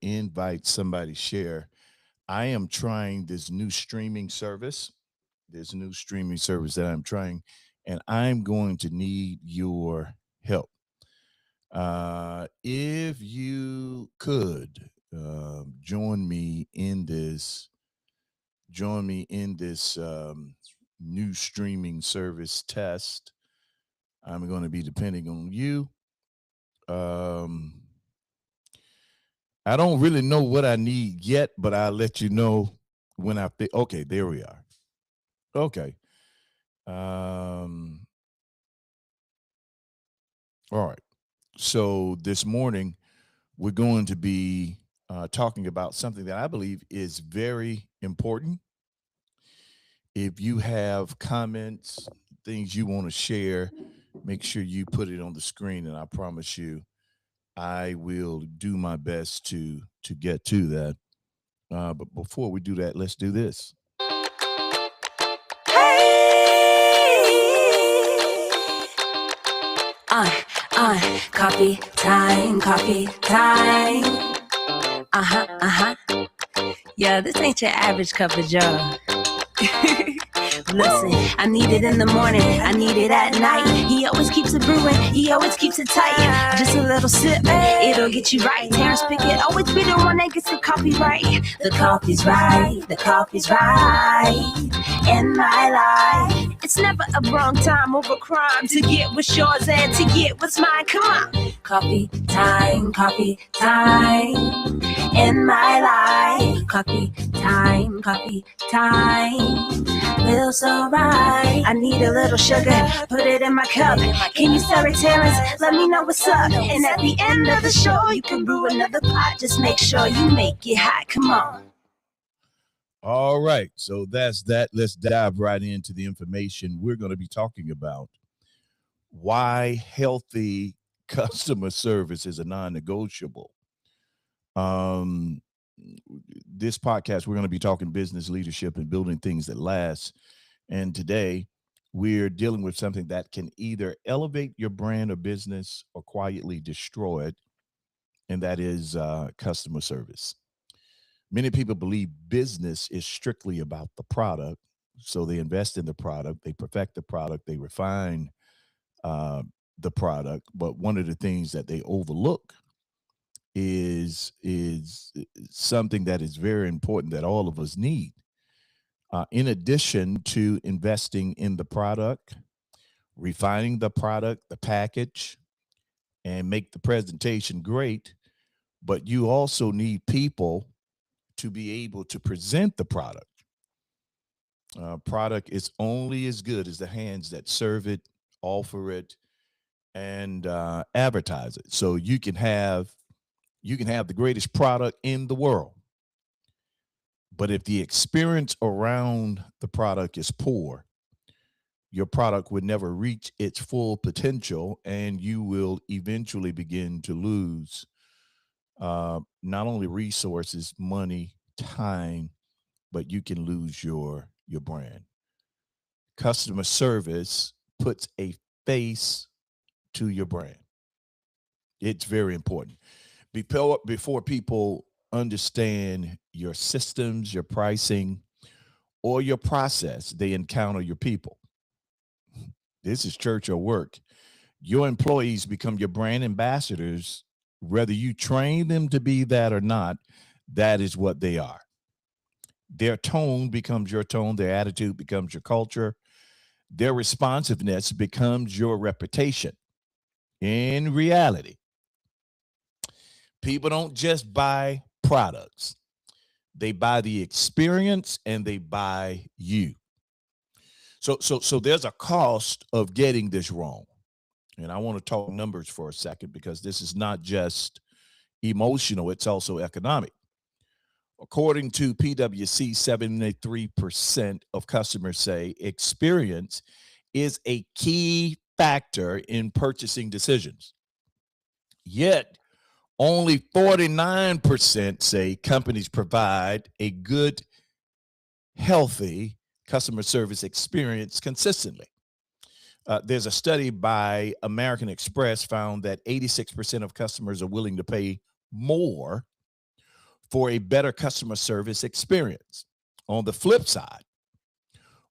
invite somebody share. I am trying this new streaming service. That I'm trying, and I'm going to need your help. If you could join me in this new streaming service test. I'm going to be depending on you. Um, I don't really know what I need yet, but I'll let you know when I think. Okay, there we are. Okay. Um, all right. So this morning, we're going to be talking about something that I believe is very important. If you have comments, things you want to share, make sure you put it on the screen, and I promise you, I will do my best to get to that. But before we do that, let's do this. Coffee time, coffee time. Yeah, this ain't your average cup of joe. Listen, I need it in the morning, I need it at night. He always keeps it brewing, he always keeps it tight. Just a little sip, it'll get you right. Terrence Pickett always be the one that gets the coffee right. The coffee's right, the coffee's right in my life. It's never a wrong time over crime to get what's yours and to get what's mine. Come on, coffee time in my life. Coffee time, feels so right. I need a little sugar, put it in my cup. Can you stir it, Terrence? Let me know what's up. And at the end of the show, you can brew another pot. Just make sure you make it hot. Come on. All right. So that's that. Let's dive right into the information. We're going to be talking about why healthy customer service is a non-negotiable. This podcast, we're going to be talking business leadership and building things that last. And today, we're dealing with something that can either elevate your brand or business or quietly destroy it, and that is customer service. Many people believe business is strictly about the product, so they invest in the product, they perfect the product, they refine uh, the product. But one of the things that they overlook is something that is very important that all of us need. In addition to investing in the product, refining the product, the package, and make the presentation great, but you also need people to be able to present the product. Product is only as good as the hands that serve it, offer it, and advertise it. So you can have the greatest product in the world, but if the experience around the product is poor, your product would never reach its full potential, and you will eventually begin to lose not only resources, money, time, but you can lose your brand. Customer service puts a face to your brand. It's very important. Before people understand your systems, your pricing, or your process, they encounter your people. This is church or work. Your employees become your brand ambassadors, whether you train them to be that or not. That is what they are. Their tone becomes your tone, their attitude becomes your culture, their responsiveness becomes your reputation. In reality, people don't just buy products, they buy the experience and they buy you. So there's a cost of getting this wrong. And I want to talk numbers for a second because this is not just emotional, it's also economic. According to PwC, 73% of customers say experience is a key factor in purchasing decisions. Yet, only 49% say companies provide a good, healthy customer service experience consistently. There's a study by American Express found that 86% of customers are willing to pay more for a better customer service experience. On the flip side,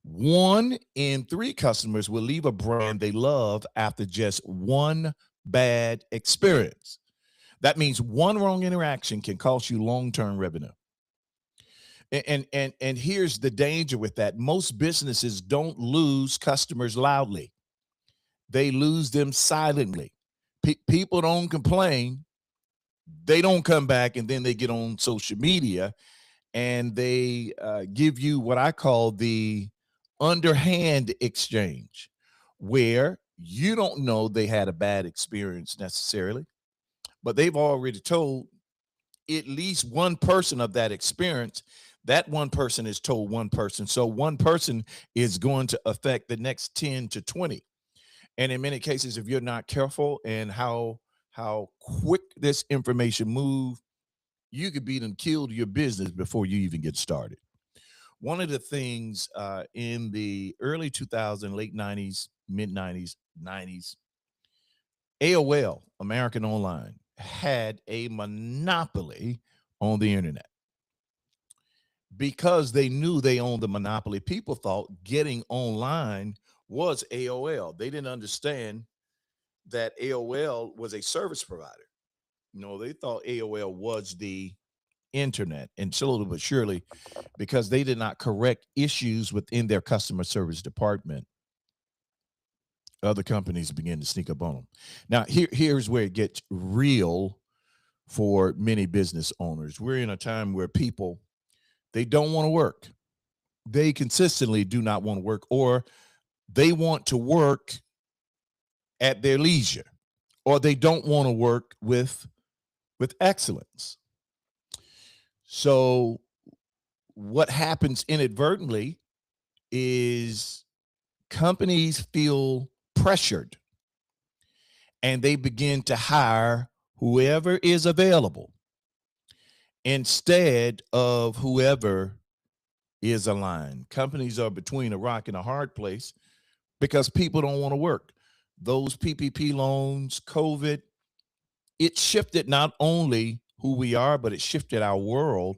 1 in 3 customers will leave a brand they love after just one bad experience. That means one wrong interaction can cost you long-term revenue. And here's the danger with that. Most businesses don't lose customers loudly. They lose them silently. People don't complain. They don't come back, and then they get on social media and they give you what I call the underhand exchange, where you don't know they had a bad experience necessarily, but they've already told at least one person of that experience. That one person is told one person. So one person is going to affect the next 10 to 20. And in many cases, if you're not careful and how quick this information move, you could be them killed your business before you even get started. One of the things in the early 2000s, late 90s, mid 90s, AOL, American Online, had a monopoly on the internet. Because they knew they owned the monopoly, people thought getting online was AOL. They didn't understand that AOL was a service provider. No, they thought AOL was the internet. And slowly but surely, because they did not correct issues within their customer service department, other companies began to sneak up on them. Now, here's where it gets real for many business owners. We're in a time where people, they don't want to work. They consistently do not want to work, or they want to work at their leisure, or they don't want to work with excellence. So what happens inadvertently is companies feel pressured and they begin to hire whoever is available instead of whoever is aligned. Companies are between a rock and a hard place because people don't want to work. Those PPP loans, COVID, it shifted not only who we are, but it shifted our world,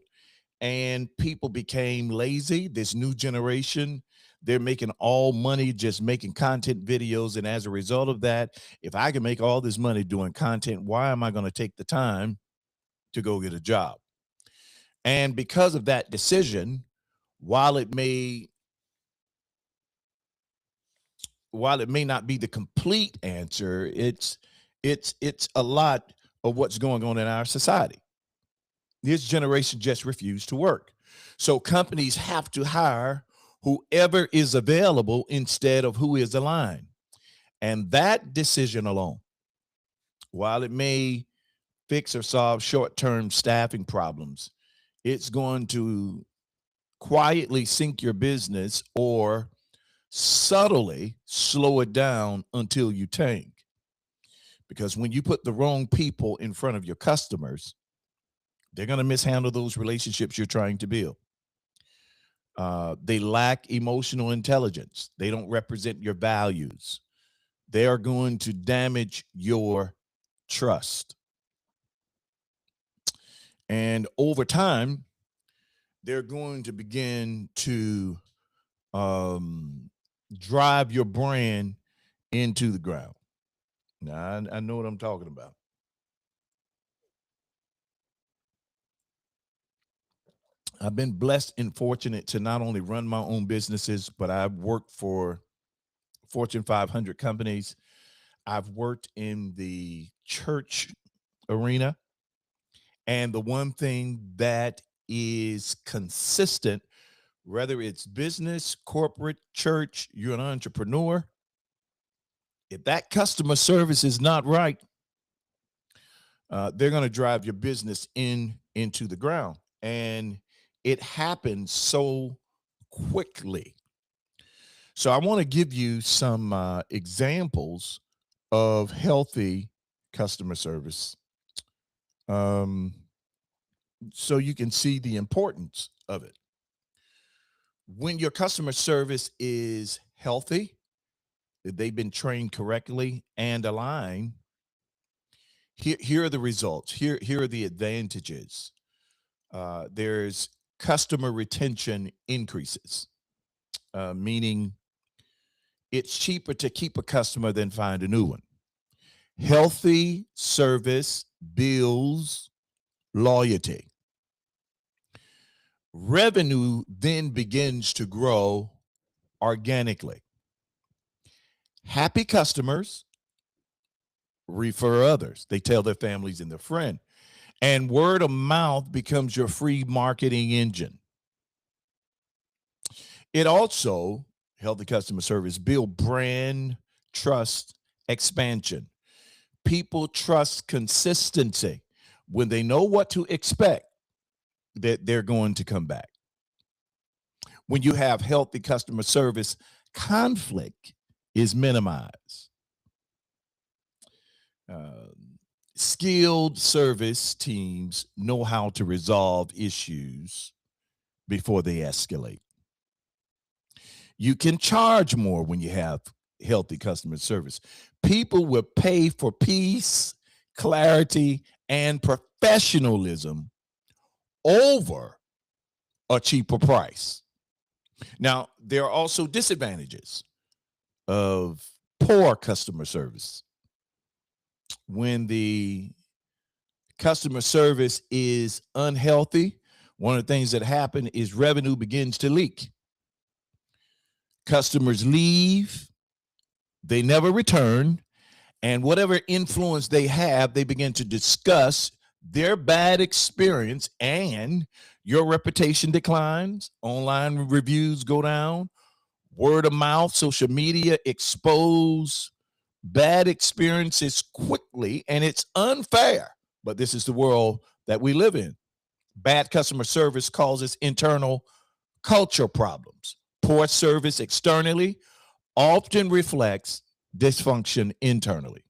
and people became lazy. This new generation, they're making all money just making content videos. And as a result of that, if I can make all this money doing content, why am I going to take the time to go get a job? And because of that decision, while it may not be the complete answer, it's a lot of what's going on in our society. This generation just refused to work. So companies have to hire whoever is available instead of who is aligned. And that decision alone, while it may fix or solve short-term staffing problems, it's going to quietly sink your business or subtly slow it down until you tank. Because when you put the wrong people in front of your customers, they're going to mishandle those relationships you're trying to build. They lack emotional intelligence. They don't represent your values. They are going to damage your trust. And over time, they're going to begin to drive your brand into the ground. Now, I know what I'm talking about. I've been blessed and fortunate to not only run my own businesses, but I've worked for Fortune 500 companies. I've worked in the church arena. And the one thing that is consistent, whether it's business, corporate, church, you're an entrepreneur, if that customer service is not right, they're going to drive your business into the ground. And it happens so quickly. So I want to give you some examples of healthy customer service, so you can see the importance of it. When your customer service is healthy, they've been trained correctly and aligned, here are the results. Here are the advantages. there's customer retention increases, meaning it's cheaper to keep a customer than find a new one. Healthy service builds loyalty. Revenue then begins to grow organically. Happy customers refer others. They tell their families and their friends. And word of mouth becomes your free marketing engine. It also, healthy customer service, build brand trust expansion. People trust consistency. When they know what to expect, that they're going to come back. When you have healthy customer service, conflict is minimized. Skilled service teams know how to resolve issues before they escalate. You can charge more when you have healthy customer service. People will pay for peace, clarity, and professionalism over a cheaper price. Now, there are also disadvantages of poor customer service. When the customer service is unhealthy, one of the things that happen is revenue begins to leak. Customers leave, they never return, and whatever influence they have, they begin to discuss their bad experience, and your reputation declines. Online reviews go down. Word of mouth, social media expose bad experiences quickly, and it's unfair. But this is the world that we live in. Bad customer service causes internal culture problems. Poor service externally often reflects dysfunction internally.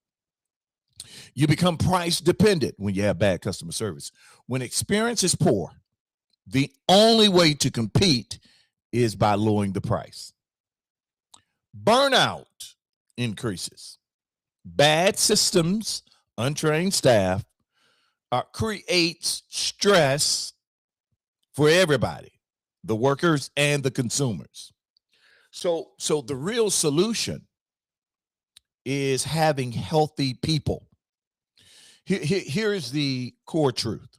You become price dependent when you have bad customer service. When experience is poor, the only way to compete is by lowering the price. Burnout increases. Bad systems, untrained staff, creates stress for everybody, the workers and the consumers. So the real solution is having healthy people. Here is the core truth.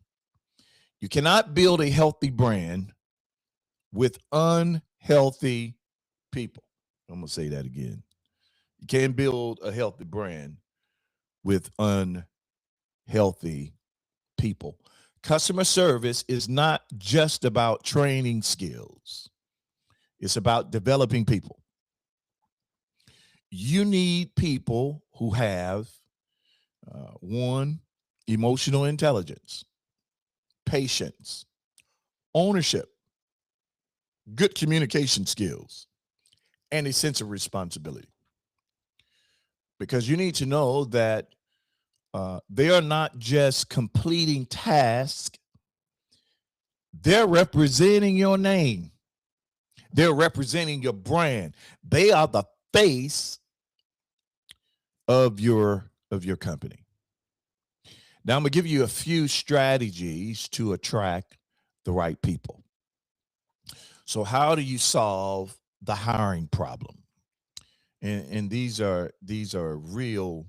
You cannot build a healthy brand with unhealthy people. I'm going to say that again. You can't build a healthy brand with unhealthy people. Customer service is not just about training skills. It's about developing people. You need people who have one, emotional intelligence, patience, ownership, good communication skills, and a sense of responsibility. Because you need to know that they are not just completing tasks, they're representing your name. They're representing your brand. They are the face of your company. Now I'm gonna give you a few strategies to attract the right people. So how do you solve the hiring problem? And these are real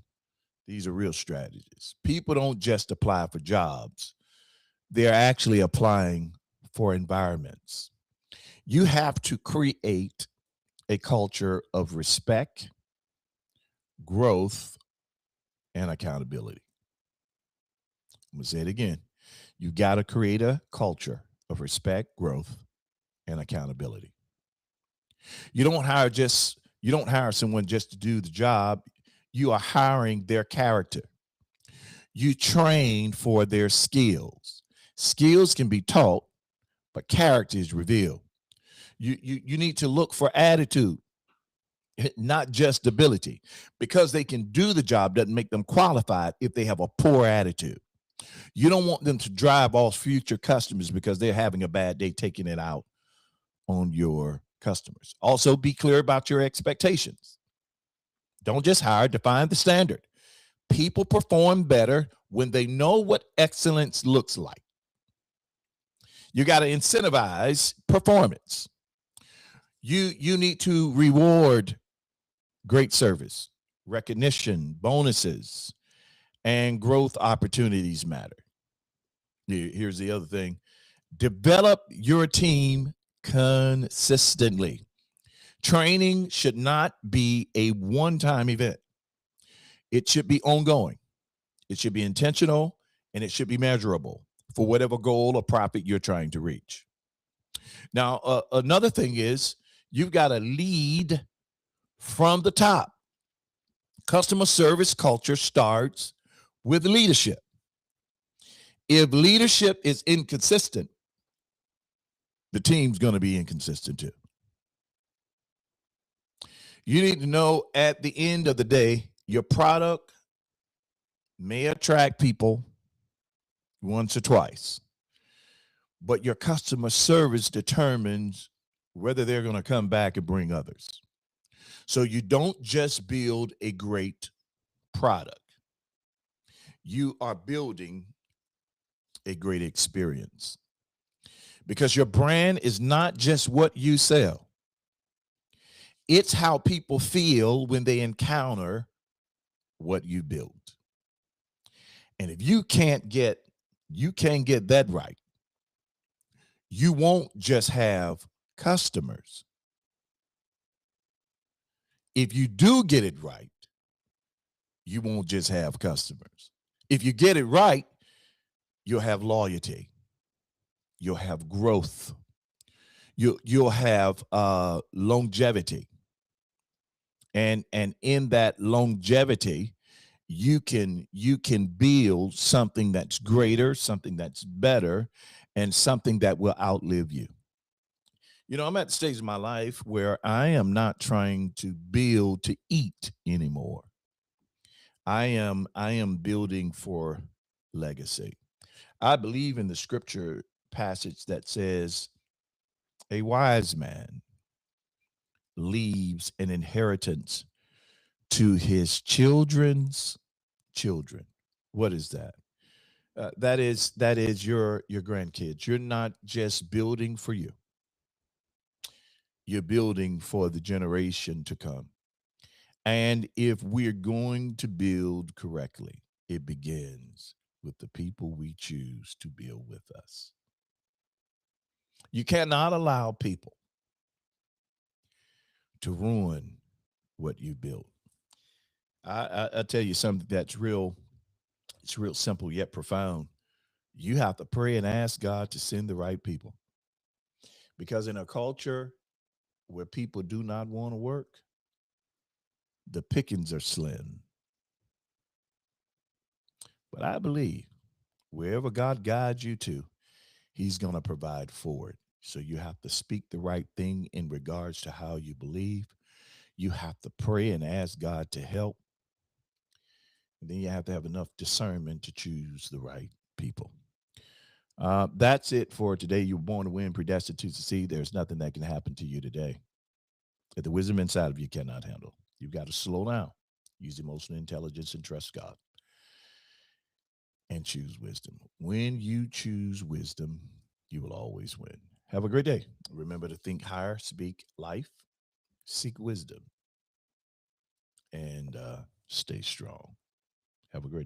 strategies. People don't just apply for jobs. They're actually applying for environments. You have to create a culture of respect, growth, and accountability. I'm going to say it again. You got to create a culture of respect, growth, and accountability. You don't hire someone just to do the job. You are hiring their character. You train for their skills. Skills can be taught, but character is revealed. You need to look for attitude, not just ability, because they can do the job doesn't make them qualified if they have a poor attitude. You don't want them to drive off future customers because they're having a bad day taking it out on your customers. Also, be clear about your expectations. Don't just hire, define the standard. People perform better when they know what excellence looks like. You got to incentivize performance. You need to reward great service, recognition, bonuses, and growth opportunities matter. Here's the other thing. Develop your team consistently. Training should not be a one-time event. It should be ongoing. It should be intentional, and it should be measurable for whatever goal or profit you're trying to reach. Now, another thing is you've got to lead from the top. Customer service culture starts with leadership. If leadership is inconsistent, the team's going to be inconsistent too. You need to know at the end of the day, your product may attract people once or twice, but your customer service determines whether they're going to come back and bring others. So you don't just build a great product. You are building a great experience, because your brand is not just what you sell. It's how people feel when they encounter what you build. And if you can't get that right, you won't just have customers. If you do get it right, you won't just have customers. If you get it right, you'll have loyalty. You'll have growth. You'll have longevity. And in that longevity, you can build something that's greater, something that's better, and something that will outlive you. You know, I'm at the stage of my life where I am not trying to build to eat anymore. I am building for legacy. I believe in the scripture passage that says a wise man leaves an inheritance to his children's children. What is that? That is your grandkids. You're not just building for you. You're building for the generation to come. And if we're going to build correctly, it begins with the people we choose to build with us. You cannot allow people to ruin what you built. I tell you something that's it's real simple yet profound. You have to pray and ask God to send the right people. Because in a culture where people do not want to work, the pickings are slim. But I believe wherever God guides you to, he's going to provide for it. So you have to speak the right thing in regards to how you believe. You have to pray and ask God to help. And then you have to have enough discernment to choose the right people. That's it for today. You're born to win, predestined to succeed. There's nothing that can happen to you today that the wisdom inside of you cannot handle. You've got to slow down, use emotional intelligence, and trust God, and choose wisdom. When you choose wisdom, you will always win. Have a great day. Remember to think higher, speak life, seek wisdom, and stay strong. Have a great day.